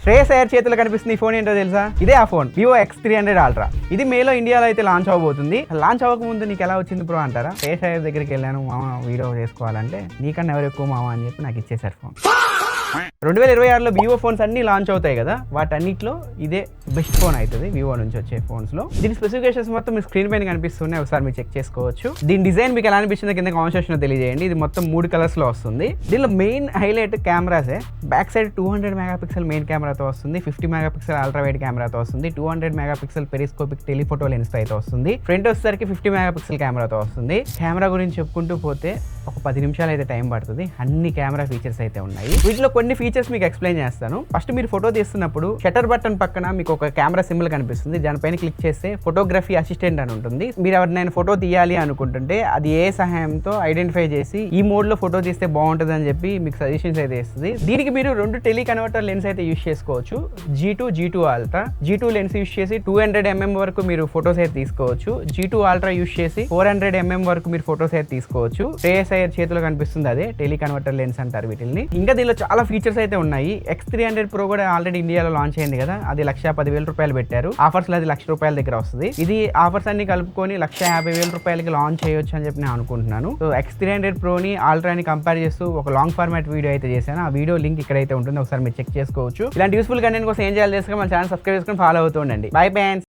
శ్రేయస్ అయ్యర్ చేతిలో కనిపిస్తుంది ఈ ఫోన్ ఏంటో తెలుసా? ఇదే ఆ ఫోన్, వివో X300 Ultra. ఇది మేలో ఇండియాలో అయితే లాంచ్ అవబోతుంది. లాంచ్ అవ్వక ముందు నీకు ఎలా వచ్చింది బ్రో అంటారా? శ్రేయస్ అయ్యర్ దగ్గరికి వెళ్ళాను, మామ వీడియో చేసుకోవాలంటే నీకన్నా ఎవరు ఎక్కువ మామ అని చెప్పి నాకు ఇచ్చేసారు ఫోన్. 2026లో వివో ఫోన్స్ అన్ని లాంచ్ అవుతాయి కదా, వాటన్నిటిలో ఇదే బెస్ట్ ఫోన్ అవుతుంది వివో నుంచి వచ్చే ఫోన్స్ లో. దీని స్పెసిఫికేషన్స్ మొత్తం మీ స్క్రీన్ పైన కనిపిస్తున్నాయి, ఒకసారి మీరు చెక్ చేసుకోవచ్చు. దీని డిజైన్ మీకు ఎలా అనిపించిందో కింద కామెంట్ సెక్షన్ లో తెలియజేయండి. ఇది మొత్తం 3 కలర్స్ లో వస్తుంది. దీనిలో మెయిన్ హైలైట్ కెమెరాసే. బ్యాక్ సైడ్ 200 మెగాపిక్సెల్ మెయిన్ కెమెరాతో వస్తుంది, 50 మెగాపిక్సెల్ అల్ట్రా వైడ్ కెమెరాతో వస్తుంది, 200 మెగాపిక్సెల్ పెరిస్కోపిక్ టెలిఫోటో లెన్స్ అయితే వస్తుంది. ఫ్రంట్ వచ్చేసరికి 50 మెగాపిక్సెల్ కెమెరాతో వస్తుంది. కెమెరా గురించి చెప్పుకుంటూ పోతే ఒక 10 నిమిషాలు అయితే టైం పడుతుంది. అన్ని కెమెరా ఫీచర్స్ అయితే ఉన్నాయి. వీటిలో కొన్ని ఫీచర్స్ మీకు ఎక్స్ప్లెయిన్ చేస్తాను. ఫస్ట్ మీరు ఫోటో తీస్తున్నప్పుడు షటర్ బటన్ పక్కన మీకు ఒక కెమెరా సింబల్ కనిపిస్తుంది. దానిపైన క్లిక్ చేస్తే ఫోటోగ్రఫీ అసిస్టెంట్ అని ఉంటుంది. మీరు ఎవరినైనా ఫోటో తీయాలి అనుకుంటుంటే అది ఏ సహాయంతో ఐడెంటిఫై చేసి ఈ మోడ్ లో ఫోటో తీస్తే బాగుంటుంది అని చెప్పి మీకు సజెషన్స్ అయితే ఇస్తుంది. దీనికి మీరు 2 టెలి కన్వర్టర్ లెన్స్ అయితే యూస్ చేసుకోవచ్చు. G2 Ultra. G2 lens use చేసి 200mm వరకు మీరు ఫోటోస్ అయితే తీసుకోవచ్చు. G2 Ultra యూస్ చేసి 400mm వరకు మీరు ఫోటోస్ అయితే తీసుకోవచ్చు. శ్రేయస్ అయ్యర్ చేతిలో కనిపిస్తుంది అదే టెలి కన్వర్టర్ లెన్స్ అంటారు వీటిని. ఇంకా దీనిలో చాలా ఫీచర్స్ అయితే ఉన్నాయి. X300 Pro కూడా ఆల్రెడీ ఇండియాలో లాంచ్ అయింది కదా, అది 1,10,000 రూపాయలు పెట్టారు. ఆఫర్స్ లో అది ₹1,00,000 దగ్గర వస్తుంది. ఇది ఆఫర్స్ అన్ని కలుపుకొని ₹150,000 లాంచ్ చేయొచ్చు అని చెప్పి నేను అనుకుంటున్నాను. సో X300 Pro ని Ultra కంపేర్ చేస్తూ ఒక లాంగ్ ఫార్మాట్ వీడియో అయితే చేశాను. ఆ వీడియో లింక్ ఇక్కడైతే ఉంటుంది, ఒకసారి మీరు చెక్ చేసుకోవచ్చు. ఇలాంటి యూస్ఫుల్ కంటెంట్ కోసం ఏం చేయాలి తెలుసుకొని మన ఛానల్ సబ్స్క్రైబ్ చేసుకొని ఫాలో అవుతూ ఉండండి. Bye friends.